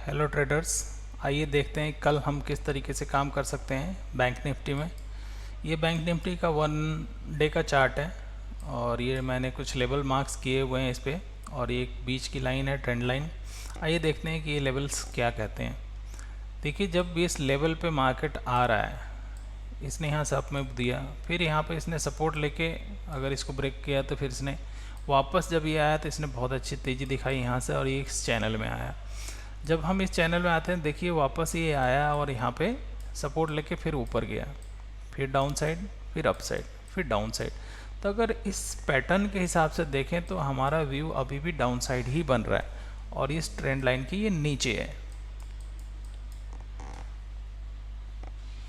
Hello traders. आइए देखते हैं कल हम किस तरीके से काम कर सकते हैं बैंक निफ्टी में। ये बैंक निफ्टी का 1 डे का चार्ट है और ये मैंने कुछ लेवल मार्क्स किए हुए हैं इस पर, और ये एक बीच की लाइन है, ट्रेंड लाइन। आइए देखते हैं कि ये लेवल्स क्या कहते हैं। देखिए, जब भी इस लेवल पे मार्केट आ रहा है, इसने यहाँ से अप में दिया, फिर यहाँ पे इसने सपोर्ट लेके अगर इसको ब्रेक किया तो फिर इसने वापस जब ये आया तो इसने बहुत अच्छी तेज़ी दिखाई यहाँ से, और ये इस चैनल में आया। जब हम इस चैनल में आते हैं, देखिए वापस ये आया और यहाँ पे सपोर्ट लेके फिर ऊपर गया, फिर डाउन साइड, फिर अप साइड, फिर डाउन साइड। तो अगर इस पैटर्न के हिसाब से देखें तो हमारा व्यू अभी भी डाउन साइड ही बन रहा है और इस ट्रेंड लाइन की ये नीचे है।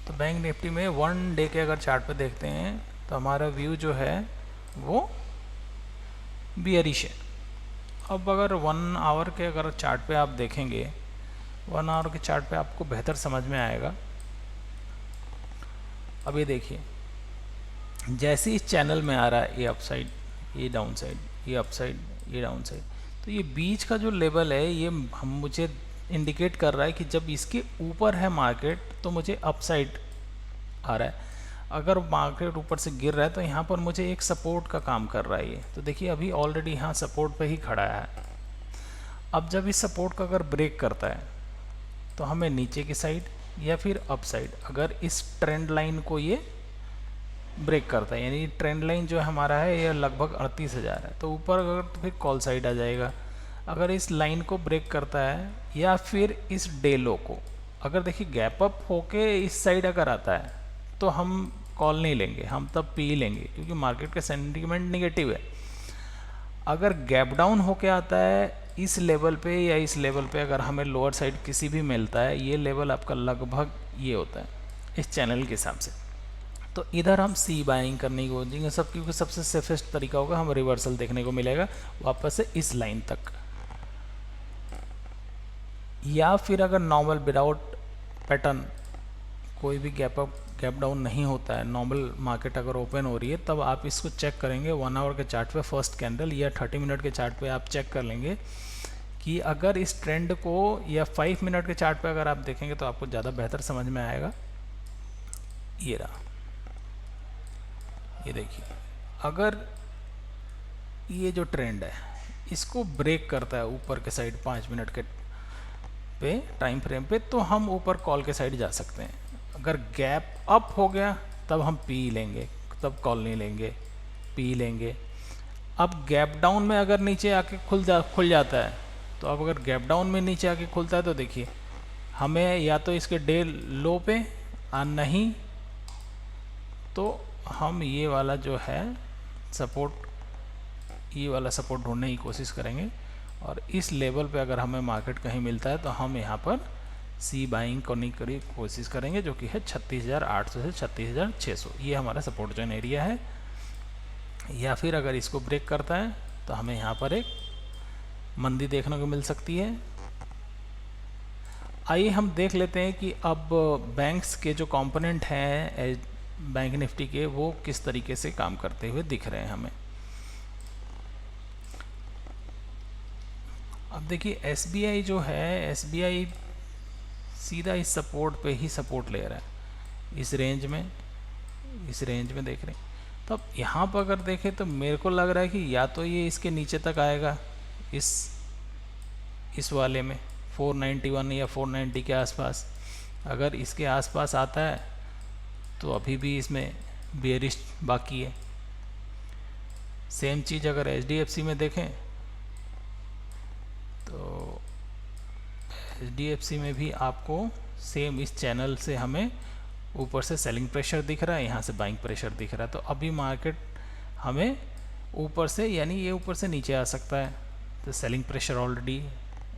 तो बैंक निफ्टी में 1 डे के अगर चार्ट पे देखते हैं तो हमारा व्यू जो है वो बियरिश है। अब अगर 1 आवर के अगर चार्ट पे आप देखेंगे, 1 आवर के चार्ट पे आपको बेहतर समझ में आएगा। अब ये देखिए, जैसे इस चैनल में आ रहा है ये अप साइड, ये डाउन साइड, ये अप साइड, ये डाउन साइड, तो ये बीच का जो लेवल है ये हम मुझे इंडिकेट कर रहा है कि जब इसके ऊपर है मार्केट तो मुझे अप साइड आ रहा है। अगर मार्केट ऊपर से गिर रहा है तो यहाँ पर मुझे एक सपोर्ट का काम कर रहा है ये। तो देखिए अभी ऑलरेडी यहाँ सपोर्ट पे ही खड़ा है। अब जब इस सपोर्ट का अगर ब्रेक करता है तो हमें नीचे की साइड या फिर अप साइड, अगर इस ट्रेंड लाइन को ये ब्रेक करता है, यानी ट्रेंड लाइन जो हमारा है ये लगभग 38,000 है, तो ऊपर अगर तो फिर कॉल साइड आ जाएगा। अगर इस लाइन को ब्रेक करता है या फिर इस डे लो को, अगर देखिए गैप अप होके इस साइड अगर आता है तो हम कॉल नहीं लेंगे, हम तब पी लेंगे, क्योंकि मार्केट का सेंटीमेंट निगेटिव है। अगर गैप डाउन होके आता है इस लेवल पे या इस लेवल पे, अगर हमें लोअर साइड किसी भी मिलता है, ये लेवल आपका लगभग ये होता है इस चैनल के हिसाब से, तो इधर हम सी बाइंग करने की कोशिश सब, क्योंकि सबसे सेफेस्ट तरीका होगा, हम रिवर्सल देखने को मिलेगा वापस से इस लाइन तक। या फिर अगर नॉर्मल विदाउट पैटर्न कोई भी गैप अप गैप डाउन नहीं होता है, नॉर्मल मार्केट अगर ओपन हो रही है, तब आप इसको चेक करेंगे 1 आवर के चार्ट पे फर्स्ट कैंडल, या 30 मिनट के चार्ट पे आप चेक कर लेंगे कि अगर इस ट्रेंड को, या 5 मिनट के चार्ट पे अगर आप देखेंगे तो आपको ज़्यादा बेहतर समझ में आएगा। ये रहा, ये देखिए, अगर ये जो ट्रेंड है इसको ब्रेक करता है ऊपर के साइड 5 मिनट के पे टाइम फ्रेम पे, तो हम ऊपर कॉल के साइड जा सकते हैं। अगर गैप अप हो गया तब हम पी लेंगे, तब कॉल नहीं लेंगे, पी लेंगे। अब गैप डाउन में अगर नीचे आके खुल जाता है, तो अब अगर गैप डाउन में नीचे आके खुलता है तो देखिए हमें या तो इसके डे लो पे, नहीं तो हम ये वाला जो है सपोर्ट, ये वाला सपोर्ट ढूंढने की कोशिश करेंगे, और इस लेवल पे अगर हमें मार्केट कहीं मिलता है तो हम यहाँ पर सी बाइंग करने की कोशिश करेंगे, जो कि है 36,800 से 36,600। ये हमारा सपोर्ट जोन एरिया है। या फिर अगर इसको ब्रेक करता है तो हमें यहाँ पर एक मंदी देखने को मिल सकती है। आइए हम देख लेते हैं कि अब बैंक्स के जो कंपोनेंट हैं बैंक निफ्टी के, वो किस तरीके से काम करते हुए दिख रहे हैं हमें। अब देखिए एसबीआई जो है, एसबीआई सीधा इस सपोर्ट पे ही सपोर्ट ले रहा है, इस रेंज में, इस रेंज में देख रहे हैं। तो अब यहाँ पर अगर देखें तो मेरे को लग रहा है कि या तो ये इसके नीचे तक आएगा, इस वाले में 491 या 490 के आसपास। अगर इसके आसपास आता है तो अभी भी इसमें बेयरिश बाकी है। सेम चीज़ अगर एचडीएफसी में देखें तो एचडीएफसी में भी आपको सेम इस चैनल से हमें ऊपर से सेलिंग प्रेशर दिख रहा है, यहाँ से बाइंग प्रेशर दिख रहा है। तो अभी मार्केट हमें ऊपर से, यानी ये ऊपर से नीचे आ सकता है, तो सेलिंग प्रेशर ऑलरेडी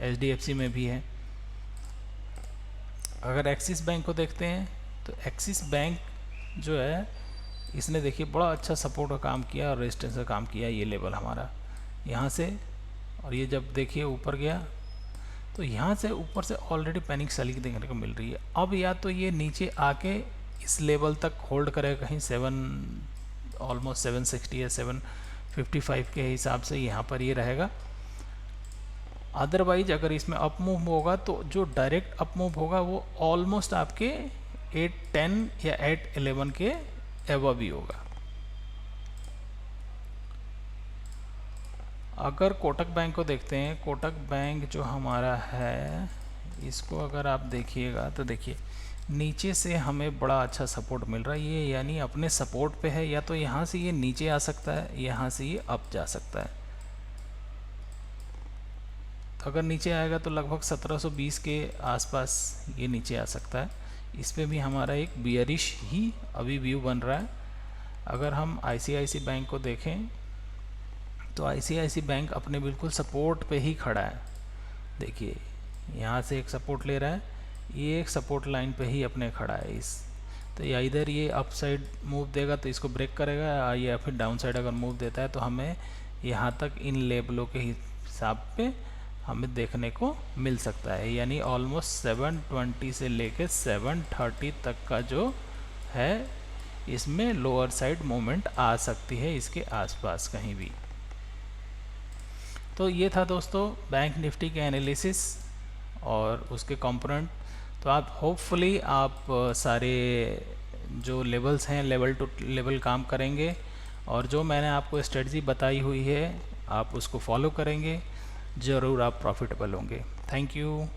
एचडीएफसी में भी है। अगर एक्सिस बैंक को देखते हैं तो एक्सिस बैंक जो है, इसने देखिए बड़ा अच्छा सपोर्ट का काम किया और रेजिस्टेंस का काम किया। ये लेवल हमारा यहाँ से, और ये जब देखिए ऊपर गया तो यहाँ से ऊपर से ऑलरेडी पैनिक सेलिंग देखने को मिल रही है। अब या तो ये नीचे आके इस लेवल तक होल्ड करेगा, कहीं ऑलमोस्ट 760 या 755 के हिसाब से यहाँ पर ये रहेगा। अदरवाइज अगर इसमें अप मूव होगा तो जो डायरेक्ट अप मूव होगा वो ऑलमोस्ट आपके 8-10 या 8-11 के एवब ही होगा। अगर कोटक बैंक को देखते हैं, कोटक बैंक जो हमारा है, इसको अगर आप देखिएगा तो देखिए नीचे से हमें बड़ा अच्छा सपोर्ट मिल रहा है ये, यानी अपने सपोर्ट पे है। या तो यहाँ से ये नीचे आ सकता है, यहाँ से ये अप जा सकता है। तो अगर नीचे आएगा तो लगभग 1720 के आसपास ये नीचे आ सकता है। इस पे भी हमारा एक बियरिश ही अभी व्यू बन रहा है। अगर हम ICICI बैंक को देखें तो ICICI बैंक अपने बिल्कुल सपोर्ट पे ही खड़ा है। देखिए यहाँ से एक सपोर्ट ले रहा है, ये एक सपोर्ट लाइन पे ही अपने खड़ा है। इस तो या इधर ये अप साइड मूव देगा तो इसको ब्रेक करेगा, या फिर डाउन साइड अगर मूव देता है तो हमें यहाँ तक इन लेवलों के हिसाब पे हमें देखने को मिल सकता है। यानी ऑलमोस्ट 720 से लेके 730 तक का जो है इसमें लोअर साइड मूवमेंट आ सकती है इसके आसपास कहीं भी। तो ये था दोस्तों बैंक निफ्टी के एनालिसिस और उसके कंपोनेंट। तो आप होपफुली आप सारे जो लेवल्स हैं लेवल टू लेवल काम करेंगे, और जो मैंने आपको स्ट्रेटजी बताई हुई है आप उसको फॉलो करेंगे, ज़रूर आप प्रॉफिटेबल होंगे। Thank you.